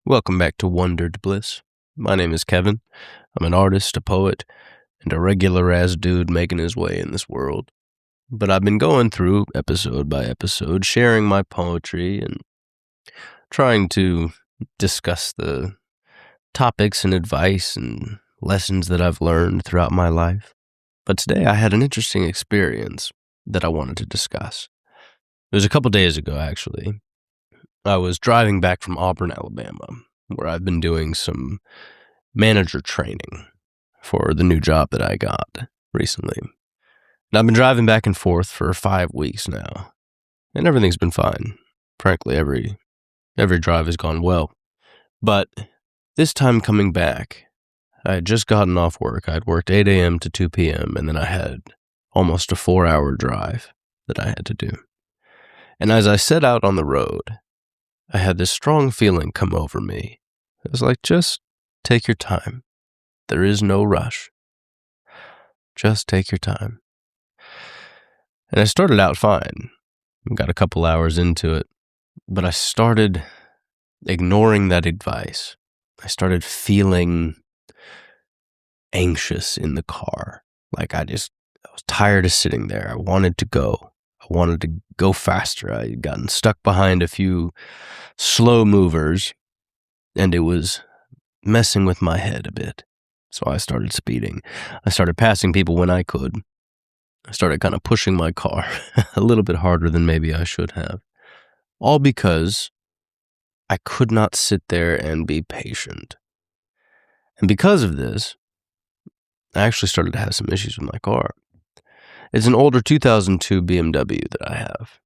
Welcome back to Wondered Bliss. My name is Kevin. I'm an artist, a poet, and a regular-ass dude making his way in this world. But I've been going through, episode by episode, sharing my poetry and trying to discuss the topics and advice and lessons that I've learned throughout my life. But today I had an interesting experience that I wanted to discuss. It was a couple days ago, actually. I was driving back from Auburn, Alabama, where I've been doing some manager training for the new job that I got recently. And I've been driving back and forth for 5 weeks now, and everything's been fine. Frankly, every drive has gone well. But this time coming back, I had just gotten off work. I'd worked 8 a.m. to 2 p.m., and then I had almost a 4-hour drive that I had to do. And as I set out on the road, I had this strong feeling come over me. It was like, just take your time. There is no rush. Just take your time. And I started out fine. Got a couple hours into it, but I started ignoring that advice. I started feeling anxious in the car. Like I was tired of sitting there. I wanted to go. I wanted to go faster. I had gotten stuck behind a few slow movers, and it was messing with my head a bit. So I started speeding. I started passing people when I could. I started kind of pushing my car a little bit harder than maybe I should have. All because I could not sit there and be patient. And because of this, I actually started to have some issues with my car. It's an older 2002 BMW that I have.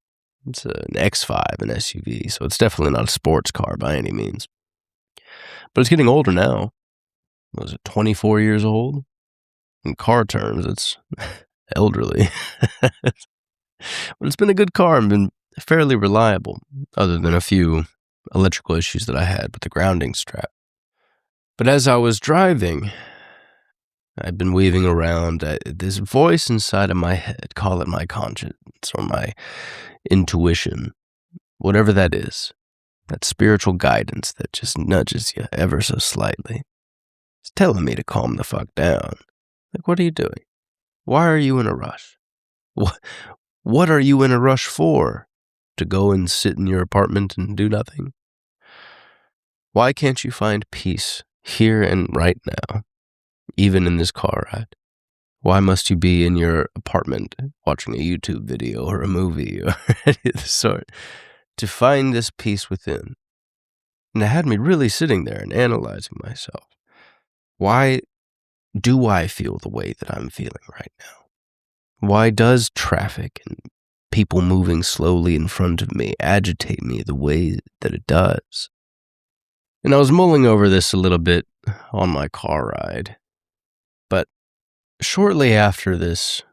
It's an X5, an SUV, so it's definitely not a sports car by any means. But it's getting older now. Was it 24 years old? In car terms, it's elderly. But it's been a good car and been fairly reliable, other than a few electrical issues that I had with the grounding strap. But as I was driving, I'd been weaving around this voice inside of my head, call it my conscience or my intuition, whatever that is, that spiritual guidance that just nudges you ever so slightly. It's telling me to calm the fuck down. Like, what are you doing? Why are you in a rush? What are you in a rush for? To go and sit in your apartment and do nothing? Why can't you find peace here and right now? Even in this car ride? Why must you be in your apartment watching a YouTube video or a movie or any of the sort to find this peace within? And it had me really sitting there and analyzing myself. Why do I feel the way that I'm feeling right now? Why does traffic and people moving slowly in front of me agitate me the way that it does? And I was mulling over this a little bit on my car ride. But shortly after this,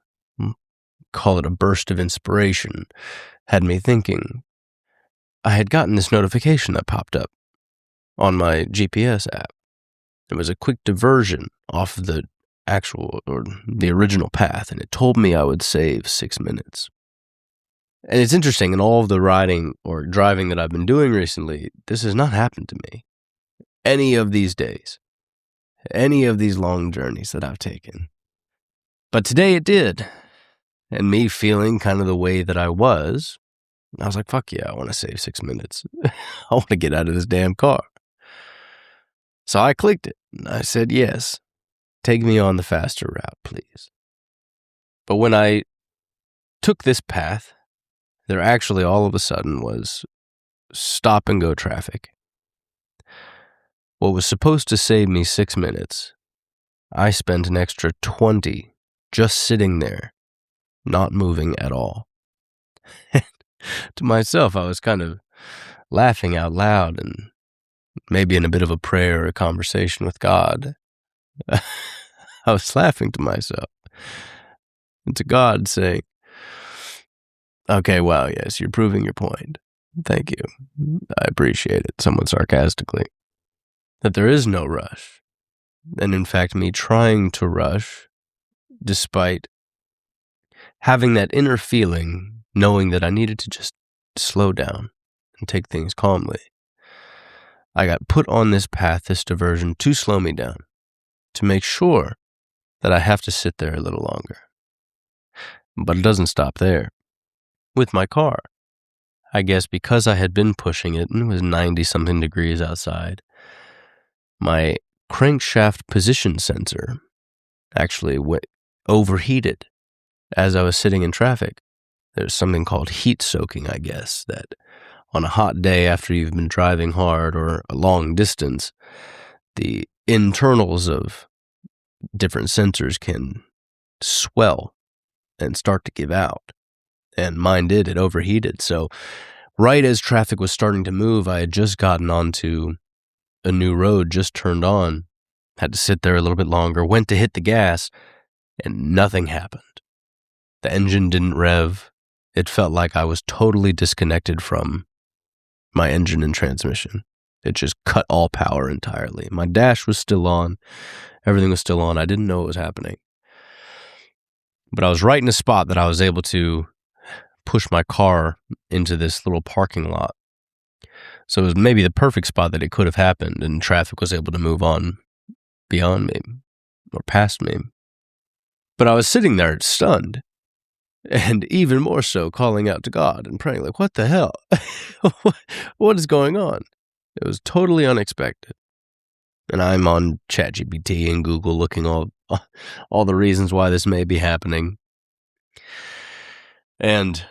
call it a burst of inspiration, had me thinking, I had gotten this notification that popped up on my GPS app. It was a quick diversion off of the actual or the original path, and it told me I would save 6 minutes. And it's interesting, in all of the riding or driving that I've been doing recently, this has not happened to me any of these days. Any of these long journeys that I've taken. But today it did. And me feeling kind of the way that I was like, fuck yeah, I want to save 6 minutes. I want to get out of this damn car. So I clicked it. And I said, yes, take me on the faster route, please. But when I took this path, there actually all of a sudden was stop and go traffic. What was supposed to save me 6 minutes, I spent an extra 20 just sitting there, not moving at all. To myself, I was kind of laughing out loud and maybe in a bit of a prayer or a conversation with God. I was laughing to myself and to God saying, okay, wow, yes, you're proving your point. Thank you. I appreciate it, somewhat sarcastically. That there is no rush. And in fact, me trying to rush, despite having that inner feeling, knowing that I needed to just slow down and take things calmly, I got put on this path, this diversion, to slow me down, to make sure that I have to sit there a little longer. But it doesn't stop there. With my car, I guess because I had been pushing it and it was 90-something degrees outside, my crankshaft position sensor actually overheated as I was sitting in traffic. There's something called heat soaking, I guess, that on a hot day after you've been driving hard or a long distance, the internals of different sensors can swell and start to give out. And mine did. It overheated. So right as traffic was starting to move, I had just gotten onto a new road, just turned on, had to sit there a little bit longer, went to hit the gas, and nothing happened. The engine didn't rev. It felt like I was totally disconnected from my engine and transmission. It just cut all power entirely. My dash was still on. Everything was still on. I didn't know what was happening. But I was right in a spot that I was able to push my car into this little parking lot. So it was maybe the perfect spot that it could have happened, and traffic was able to move on beyond me or past me. But I was sitting there stunned, and even more so calling out to God and praying, like, what the hell? What is going on? It was totally unexpected. And I'm on ChatGPT and Google looking all the reasons why this may be happening. And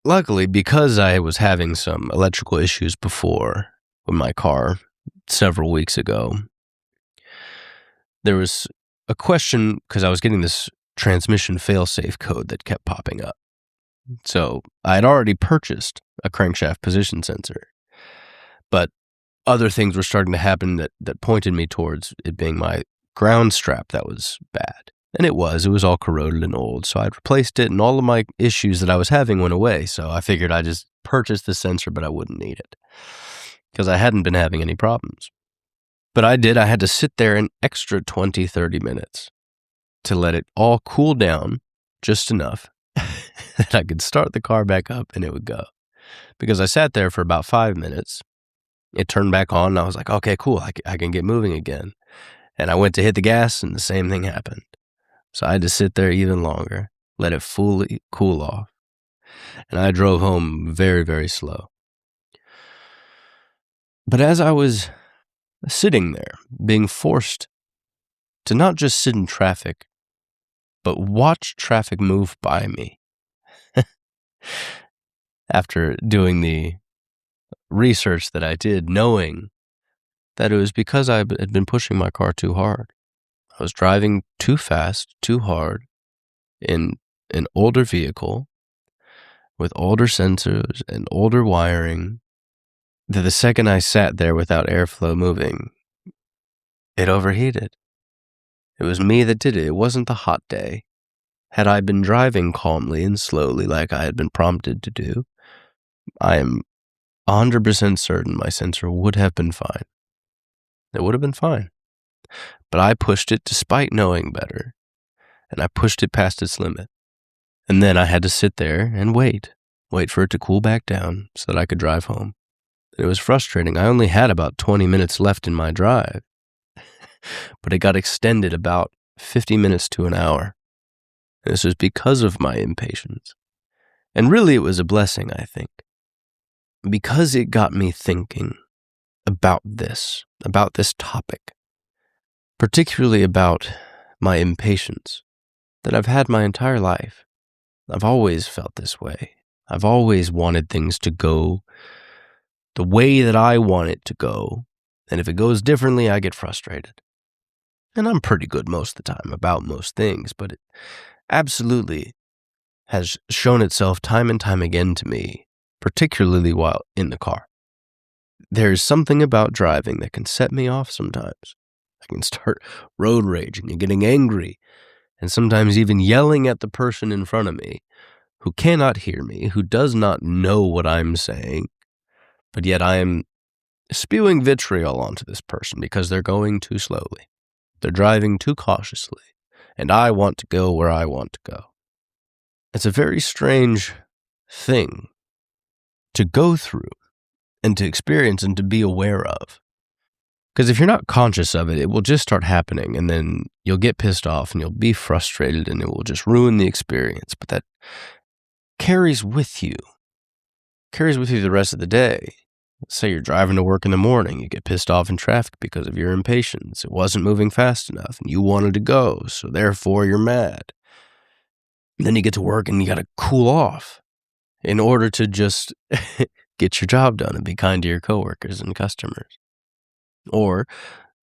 luckily, because I was having some electrical issues before with my car several weeks ago, there was a question because I was getting this transmission failsafe code that kept popping up. So I had already purchased a crankshaft position sensor, but other things were starting to happen that pointed me towards it being my ground strap that was bad. And it was all corroded and old. So I'd replaced it and all of my issues that I was having went away. So I figured I'd just purchase the sensor, but I wouldn't need it because I hadn't been having any problems. But I did. I had to sit there an extra 20, 30 minutes to let it all cool down just enough that I could start the car back up and it would go. Because I sat there for about 5 minutes. It turned back on and I was like, okay, cool. I can get moving again. And I went to hit the gas and the same thing happened. So I had to sit there even longer, let it fully cool off. And I drove home very, very slow. But as I was sitting there, being forced to not just sit in traffic, but watch traffic move by me, after doing the research that I did, knowing that it was because I had been pushing my car too hard. I was driving too fast, too hard, in an older vehicle with older sensors and older wiring, that the second I sat there without airflow moving, it overheated. It was me that did it. It wasn't the hot day. Had I been driving calmly and slowly like I had been prompted to do, I am 100% certain my sensor would have been fine. It would have been fine. But I pushed it despite knowing better, and I pushed it past its limit. And then I had to sit there and wait for it to cool back down so that I could drive home. It was frustrating. I only had about 20 minutes left in my drive, but it got extended about 50 minutes to an hour. And this was because of my impatience. And really, it was a blessing, I think, because it got me thinking about this topic, particularly about my impatience that I've had my entire life. I've always felt this way. I've always wanted things to go the way that I want it to go, and if it goes differently, I get frustrated. And I'm pretty good most of the time about most things, but it absolutely has shown itself time and time again to me, particularly while in the car. There's something about driving that can set me off sometimes. I can start road raging and getting angry, and sometimes even yelling at the person in front of me who cannot hear me, who does not know what I'm saying, but yet I am spewing vitriol onto this person because they're going too slowly. They're driving too cautiously, and I want to go where I want to go. It's a very strange thing to go through and to experience and to be aware of. Because if you're not conscious of it, it will just start happening, and then you'll get pissed off and you'll be frustrated and it will just ruin the experience. But that carries with you the rest of the day. Say you're driving to work in the morning, you get pissed off in traffic because of your impatience. It wasn't moving fast enough and you wanted to go, so therefore you're mad. Then you get to work and you got to cool off in order to just get your job done and be kind to your coworkers and customers. Or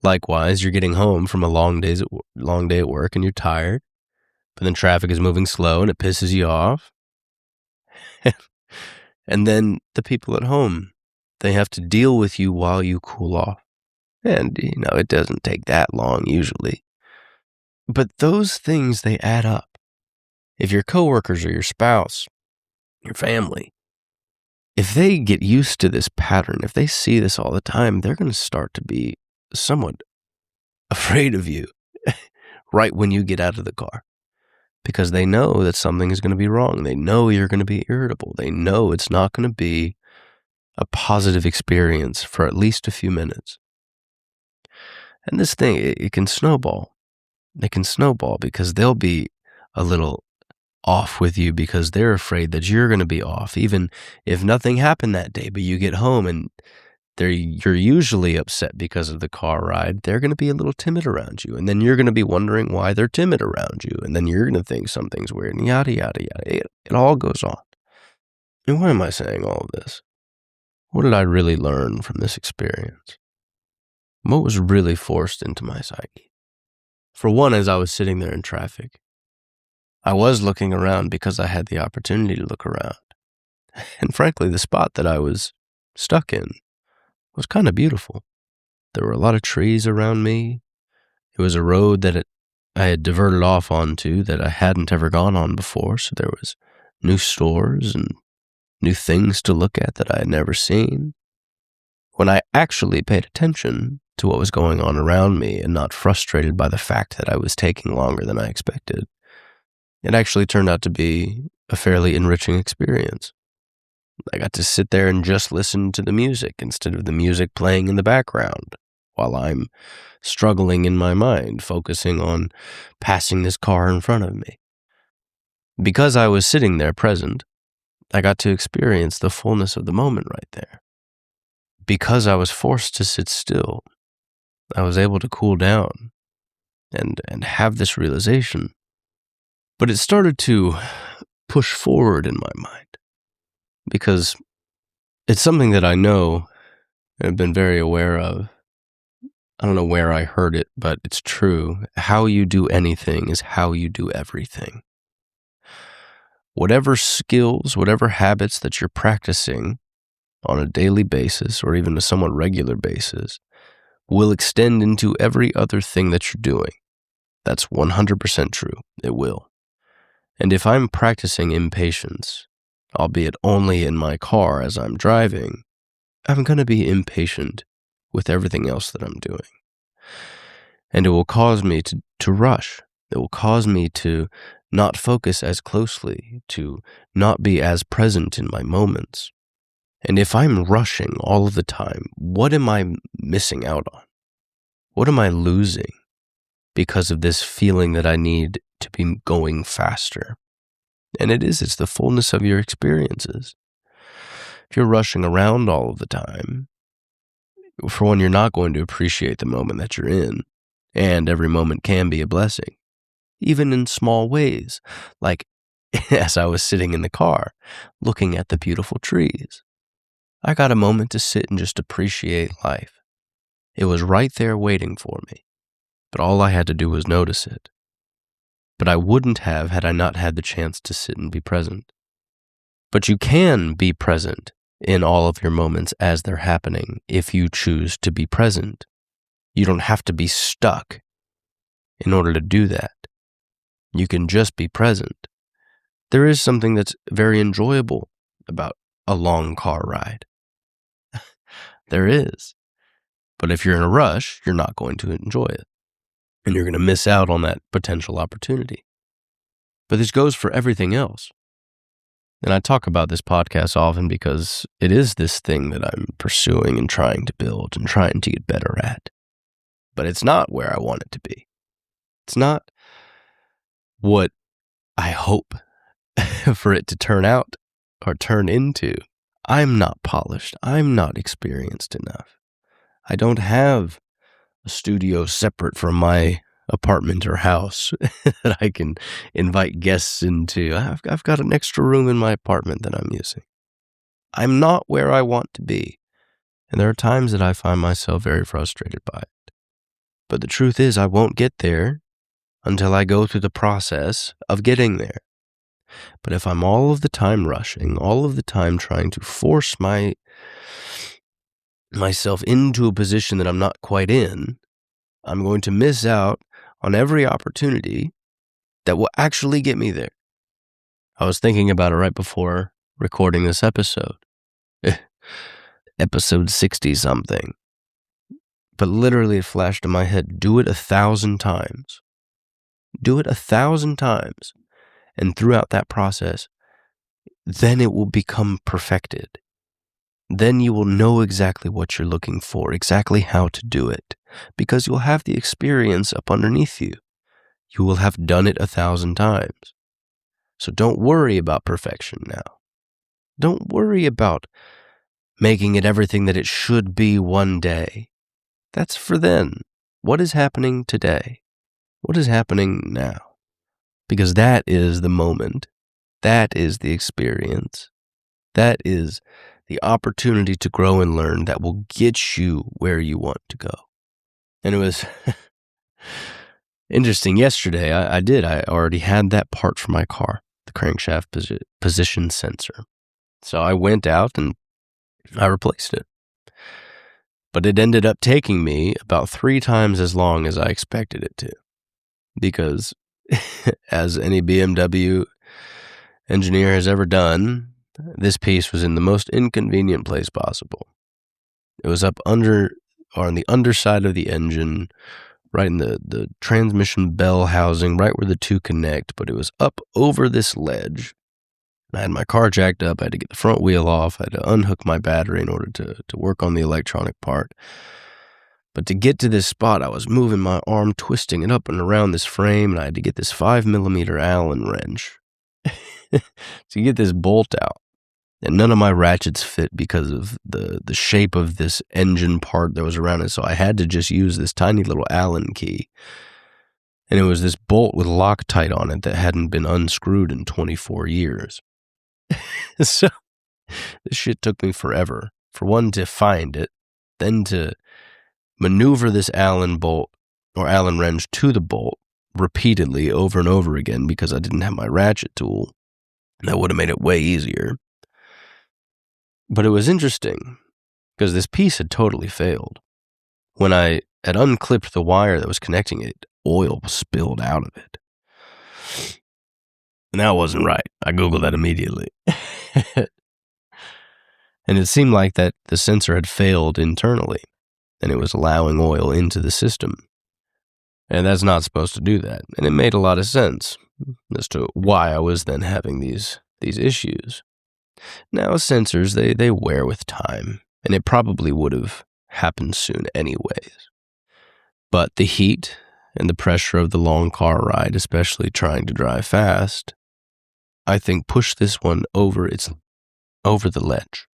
likewise, you're getting home from a long day at work and you're tired, but then traffic is moving slow and it pisses you off. And then the people at home, they have to deal with you while you cool off. And, it doesn't take that long usually. But those things, they add up. If your coworkers or your spouse, your family, if they get used to this pattern, if they see this all the time, they're going to start to be somewhat afraid of you right when you get out of the car. Because they know that something is going to be wrong. They know you're going to be irritable. They know it's not going to be a positive experience for at least a few minutes. And this thing, it can snowball. It can snowball because they'll be a little off with you because they're afraid that you're going to be off, even if nothing happened that day, but you get home and you're usually upset because of the car ride. They're going to be a little timid around you, and then you're going to be wondering why they're timid around you, and then you're going to think something's weird, and yada, yada, yada. It all goes on. And why am I saying all of this? What did I really learn from this experience? What was really forced into my psyche? For one, as I was sitting there in traffic, I was looking around because I had the opportunity to look around. And frankly, the spot that I was stuck in was kind of beautiful. There were a lot of trees around me. It was a road that I had diverted off onto that I hadn't ever gone on before, so there was new stores and new things to look at that I had never seen. When I actually paid attention to what was going on around me and not frustrated by the fact that I was taking longer than I expected, it actually turned out to be a fairly enriching experience. I got to sit there and just listen to the music instead of the music playing in the background while I'm struggling in my mind, focusing on passing this car in front of me. Because I was sitting there present, I got to experience the fullness of the moment right there. Because I was forced to sit still, I was able to cool down and have this realization. But it started to push forward in my mind because it's something that I know and have been very aware of. I don't know where I heard it, but it's true. How you do anything is how you do everything. Whatever skills, whatever habits that you're practicing on a daily basis or even a somewhat regular basis will extend into every other thing that you're doing. That's 100% true. It will. And if I'm practicing impatience, albeit only in my car as I'm driving, I'm going to be impatient with everything else that I'm doing. And it will cause me to rush. It will cause me to not focus as closely, to not be as present in my moments. And if I'm rushing all of the time, what am I missing out on? What am I losing because of this feeling that I need to be going faster? And it's the fullness of your experiences. If you're rushing around all of the time, for one, you're not going to appreciate the moment that you're in, and every moment can be a blessing, even in small ways, like as I was sitting in the car, looking at the beautiful trees. I got a moment to sit and just appreciate life. It was right there waiting for me, but all I had to do was notice it. But I wouldn't have had I not had the chance to sit and be present. But you can be present in all of your moments as they're happening if you choose to be present. You don't have to be stuck in order to do that. You can just be present. There is something that's very enjoyable about a long car ride. There is. But if you're in a rush, you're not going to enjoy it. And you're going to miss out on that potential opportunity. But this goes for everything else. And I talk about this podcast often because it is this thing that I'm pursuing and trying to build and trying to get better at. But it's not where I want it to be. It's not what I hope for it to turn out or turn into. I'm not polished. I'm not experienced enough. I don't have a studio separate from my apartment or house that I can invite guests into. I've got an extra room in my apartment that I'm using. I'm not where I want to be. And there are times that I find myself very frustrated by it. But the truth is, I won't get there until I go through the process of getting there. But if I'm all of the time rushing, all of the time trying to force myself into a position that I'm not quite in, I'm going to miss out on every opportunity that will actually get me there. I was thinking about it right before recording this episode. Episode 60-something. But literally it flashed in my head, do it 1,000 times. Do it 1,000 times. And throughout that process, then it will become perfected. Then you will know exactly what you're looking for, exactly how to do it, because you'll have the experience up underneath you. You will have done it 1,000 times. So don't worry about perfection now. Don't worry about making it everything that it should be one day. That's for then. What is happening today? What is happening now? Because that is the moment. That is the experience. That is the opportunity to grow and learn that will get you where you want to go. And it was interesting. Yesterday, I already had that part for my car, the crankshaft position sensor. So I went out and I replaced it. But it ended up taking me about 3 times as long as I expected it to. Because as any BMW engineer has ever done, this piece was in the most inconvenient place possible. It was up under, or on the underside of the engine, right in the transmission bell housing, right where the two connect, but it was up over this ledge. I had my car jacked up, I had to get the front wheel off, I had to unhook my battery in order to work on the electronic part. But to get to this spot, I was moving my arm, twisting it up and around this frame, and I had to get this 5mm Allen wrench to get this bolt out. And none of my ratchets fit because of the shape of this engine part that was around it, so I had to just use this tiny little Allen key. And it was this bolt with Loctite on it that hadn't been unscrewed in 24 years. So this shit took me forever. For one, to find it, then to maneuver this Allen bolt or Allen wrench to the bolt repeatedly over and over again because I didn't have my ratchet tool. That would have made it way easier. But it was interesting because this piece had totally failed. When I had unclipped the wire that was connecting it, oil spilled out of it. And that wasn't right. I Googled that immediately. And it seemed like that the sensor had failed internally, and it was allowing oil into the system. And that's not supposed to do that. And it made a lot of sense as to why I was then having these issues. Now, sensors, they wear with time, and it probably would have happened soon anyways. But the heat and the pressure of the long car ride, especially trying to drive fast, I think pushed this one over the ledge,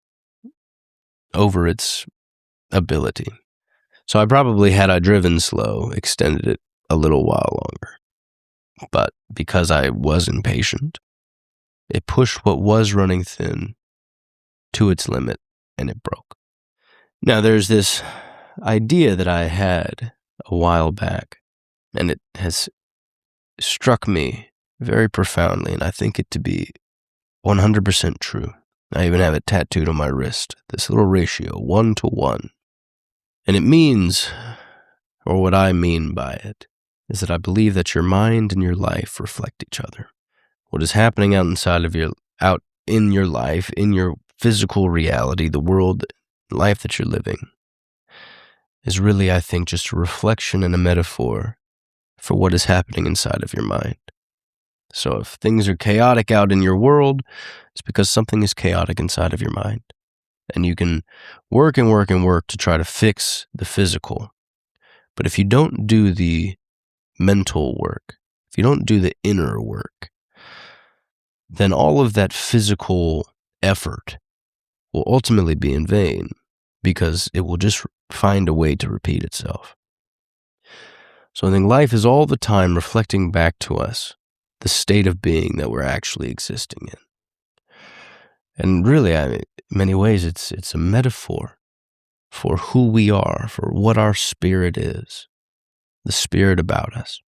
over its ability. So I probably, had I driven slow, extended it a little while longer. But because I was impatient, it pushed what was running thin to its limit, and it broke. Now, there's this idea that I had a while back, and it has struck me very profoundly, and I think it to be 100% true. I even have it tattooed on my wrist, this little ratio, 1-to-1. And it means, or what I mean by it, is that I believe that your mind and your life reflect each other. What is happening out in your life, in your physical reality, the world, life that you're living, is really, I think, just a reflection and a metaphor for what is happening inside of your mind. So if things are chaotic out in your world, it's because something is chaotic inside of your mind. And you can work and work and work to try to fix the physical. But if you don't do the mental work, if you don't do the inner work, then all of that physical effort will ultimately be in vain, because it will just find a way to repeat itself. So I think life is all the time reflecting back to us the state of being that we're actually existing in. And really, in many ways, it's a metaphor for who we are, for what our spirit is, the spirit about us.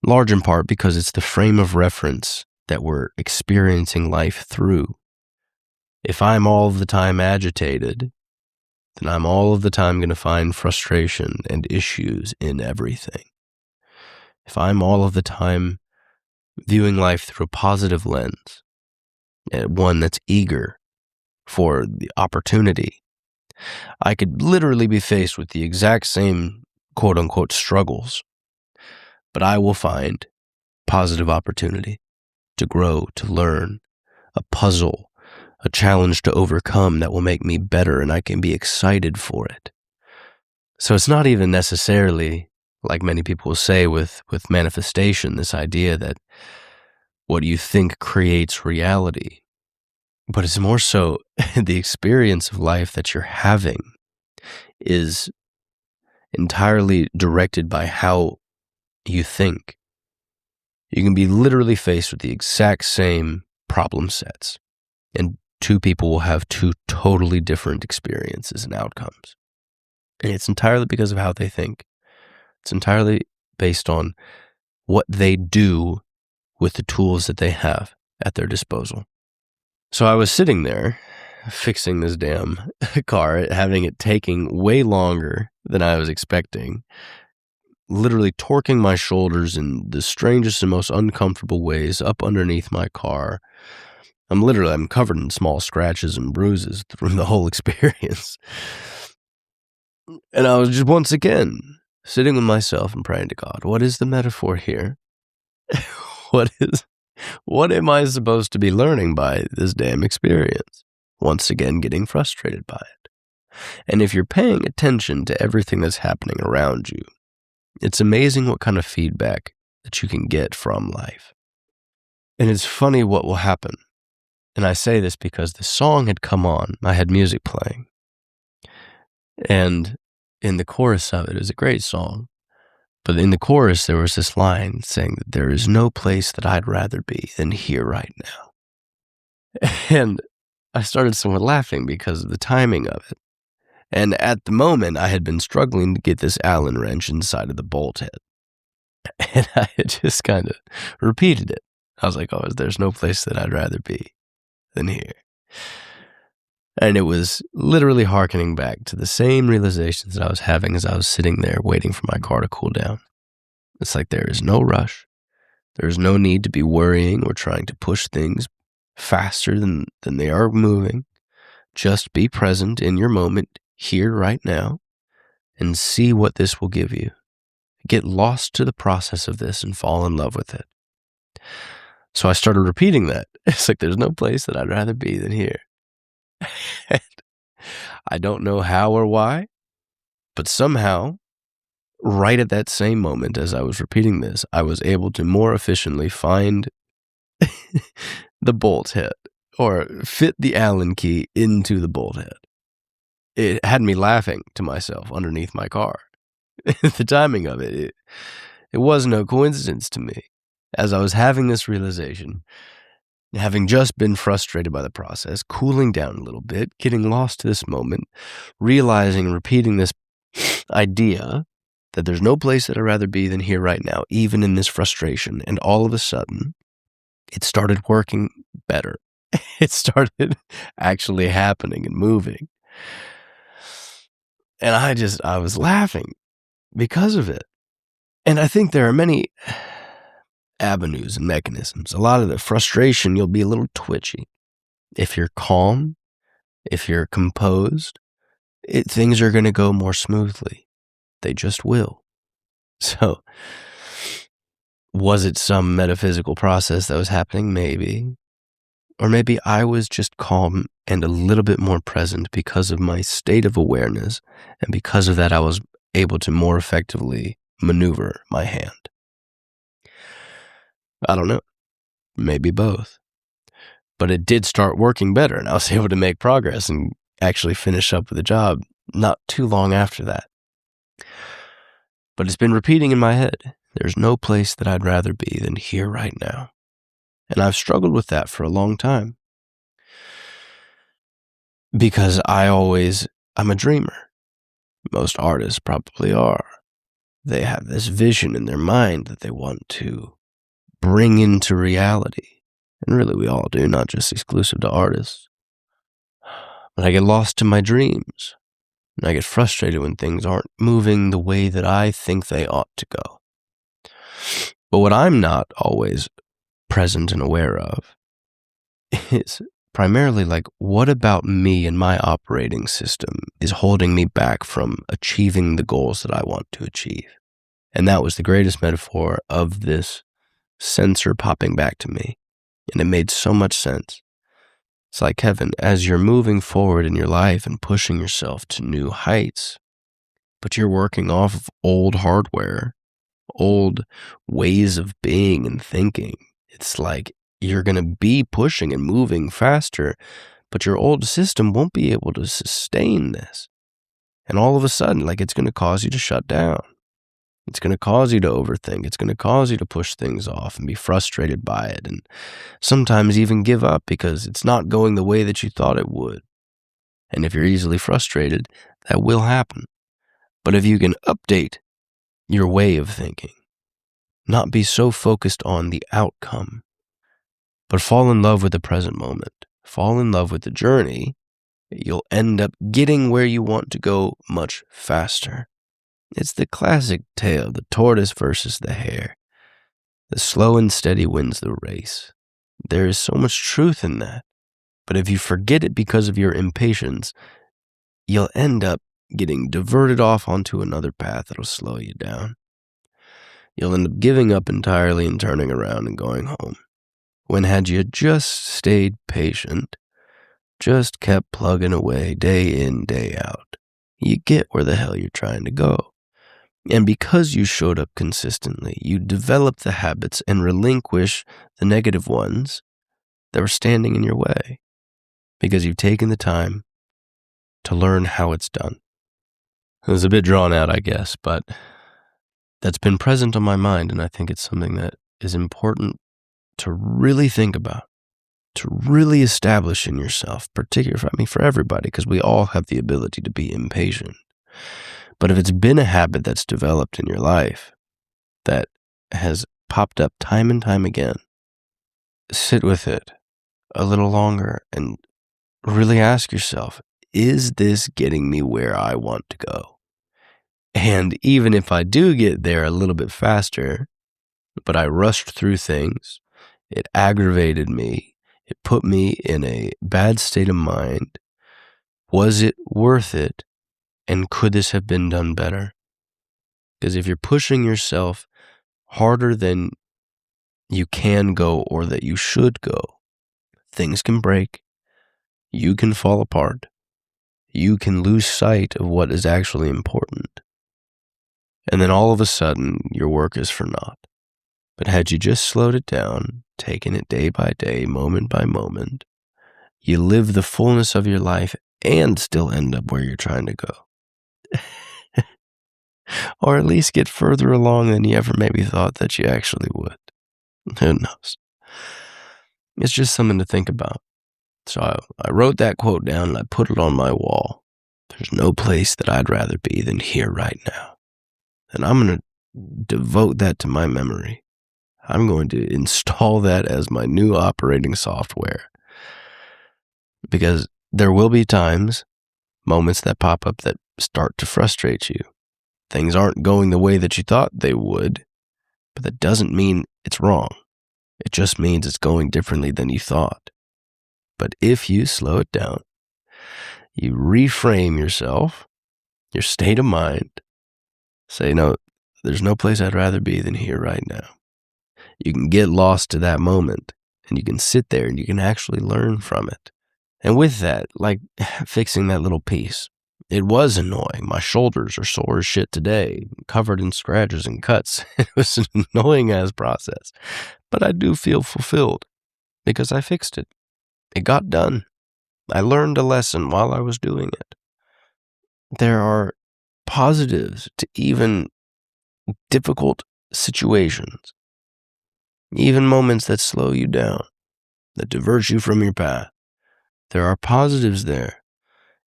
Large in part because it's the frame of reference that we're experiencing life through. If I'm all of the time agitated, then I'm all of the time going to find frustration and issues in everything. If I'm all of the time viewing life through a positive lens, one that's eager for the opportunity, I could literally be faced with the exact same quote-unquote struggles, but I will find positive opportunity to grow, to learn, a puzzle, a challenge to overcome that will make me better, and I can be excited for it. So it's not even necessarily, like many people will say with manifestation, this idea that what you think creates reality. But it's more so the experience of life that you're having is entirely directed by how you think. You can be literally faced with the exact same problem sets, and two people will have two totally different experiences and outcomes. And it's entirely because of how they think. It's entirely based on what they do with the tools that they have at their disposal. So I was sitting there fixing this damn car, having it taking way longer than I was expecting, literally torquing my shoulders in the strangest and most uncomfortable ways up underneath my car. I'm covered in small scratches and bruises from the whole experience. And I was just once again sitting with myself and praying to God, what is the metaphor here? What am I supposed to be learning by this damn experience? Once again, getting frustrated by it. And if you're paying attention to everything that's happening around you, it's amazing what kind of feedback that you can get from life. And it's funny what will happen. And I say this because the song had come on. I had music playing. And in the chorus of it is a great song. But in the chorus, there was this line saying that there is no place that I'd rather be than here right now. And I started somewhat laughing because of the timing of it. And at the moment, I had been struggling to get this Allen wrench inside of the bolt head. And I had just kind of repeated it. I was like, oh, there's no place that I'd rather be than here. And it was literally hearkening back to the same realizations that I was having as I was sitting there waiting for my car to cool down. It's like there is no rush. There is no need to be worrying or trying to push things faster than they are moving. Just be present in your moment, here, right now, and see what this will give you. Get lost to the process of this and fall in love with it. So I started repeating that. It's like there's no place that I'd rather be than here. And I don't know how or why, but somehow, right at that same moment as I was repeating this, I was able to more efficiently find the bolt head, or fit the Allen key into the bolt head. It had me laughing to myself underneath my car. The timing of it was no coincidence to me. As I was having this realization, having just been frustrated by the process, cooling down a little bit, getting lost to this moment, realizing and repeating this idea that there's no place that I'd rather be than here right now, even in this frustration. And all of a sudden, it started working better. It started actually happening and moving. And I was laughing because of it. And I think there are many avenues and mechanisms. A lot of the frustration, you'll be a little twitchy. If you're calm, if you're composed, things are going to go more smoothly. They just will. So Was it some metaphysical process that was happening? Maybe. Or maybe I was just calm and a little bit more present because of my state of awareness, and because of that I was able to more effectively maneuver my hand. I don't know. Maybe both. But it did start working better, and I was able to make progress and actually finish up with the job not too long after that. But it's been repeating in my head. There's no place that I'd rather be than here right now. And I've struggled with that for a long time. Because I'm a dreamer. Most artists probably are. They have this vision in their mind that they want to bring into reality. And really we all do, not just exclusive to artists. But I get lost in my dreams. And I get frustrated when things aren't moving the way that I think they ought to go. But what I'm not always present and aware of is primarily like, what about me and my operating system is holding me back from achieving the goals that I want to achieve? And that was the greatest metaphor of this sensor popping back to me. And it made so much sense. It's like, Kevin, as you're moving forward in your life and pushing yourself to new heights, but you're working off of old hardware, old ways of being and thinking. It's like you're going to be pushing and moving faster, but your old system won't be able to sustain this. And all of a sudden, like, it's going to cause you to shut down. It's going to cause you to overthink. It's going to cause you to push things off and be frustrated by it, and sometimes even give up because it's not going the way that you thought it would. And if you're easily frustrated, that will happen. But if you can update your way of thinking, not be so focused on the outcome, but fall in love with the present moment, fall in love with the journey, you'll end up getting where you want to go much faster. It's the classic tale, the tortoise versus the hare. The slow and steady wins the race. There is so much truth in that. But if you forget it because of your impatience, you'll end up getting diverted off onto another path that'll slow you down. You'll end up giving up entirely and turning around and going home. When had you just stayed patient, just kept plugging away day in, day out, you get where the hell you're trying to go. And because you showed up consistently, you develop the habits and relinquish the negative ones that were standing in your way, because you've taken the time to learn how it's done. It was a bit drawn out, I guess, but that's been present on my mind, and I think it's something that is important to really think about, to really establish in yourself, particularly, for everybody, because we all have the ability to be impatient. But if it's been a habit that's developed in your life that has popped up time and time again, sit with it a little longer and really ask yourself, is this getting me where I want to go? And even if I do get there a little bit faster, but I rushed through things, it aggravated me, it put me in a bad state of mind, was it worth it? And could this have been done better? Because if you're pushing yourself harder than you can go or that you should go, things can break, you can fall apart, you can lose sight of what is actually important. And then all of a sudden, your work is for naught. But had you just slowed it down, taken it day by day, moment by moment, you live the fullness of your life and still end up where you're trying to go. Or at least get further along than you ever maybe thought that you actually would. Who knows? It's just something to think about. So I wrote that quote down and I put it on my wall. There's no place that I'd rather be than here right now. And I'm going to devote that to my memory. I'm going to install that as my new operating software. Because there will be times, moments that pop up that start to frustrate you. Things aren't going the way that you thought they would, but that doesn't mean it's wrong. It just means it's going differently than you thought. But if you slow it down, you reframe yourself, your state of mind, say, no, there's no place I'd rather be than here right now. You can get lost to that moment, and you can sit there and you can actually learn from it. And with that, like fixing that little piece, it was annoying. My shoulders are sore as shit today, covered in scratches and cuts. It was an annoying ass process, but I do feel fulfilled because I fixed it. It got done. I learned a lesson while I was doing it. There are positives to even difficult situations, even moments that slow you down, that divert you from your path. There are positives there.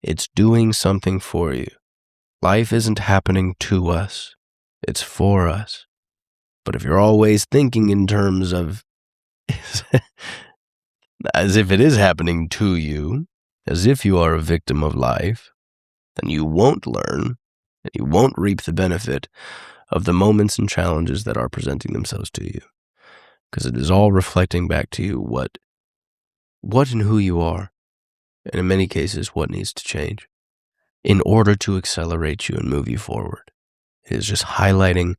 It's doing something for you. Life isn't happening to us. It's for us. But if you're always thinking in terms of as if it is happening to you, as if you are a victim of life, then you won't learn and you won't reap the benefit of the moments and challenges that are presenting themselves to you. Because it is all reflecting back to you what and who you are, and in many cases, what needs to change in order to accelerate you and move you forward. It is just highlighting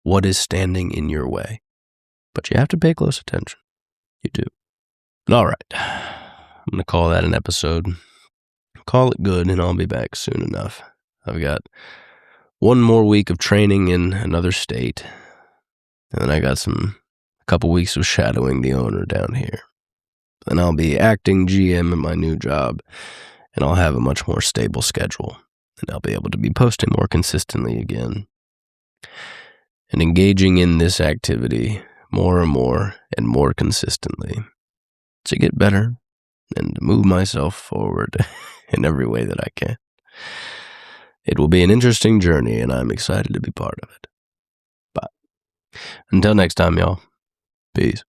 what is standing in your way. But you have to pay close attention. You do. All right. I'm going to call that an episode. Call it good, and I'll be back soon enough. I've got one more week of training in another state, and then I got a couple weeks of shadowing the owner down here. Then I'll be acting GM in my new job, and I'll have a much more stable schedule, and I'll be able to be posting more consistently again and engaging in this activity more and more consistently to get better and to move myself forward in every way that I can. It will be an interesting journey, and I'm excited to be part of it. But until next time, y'all, peace.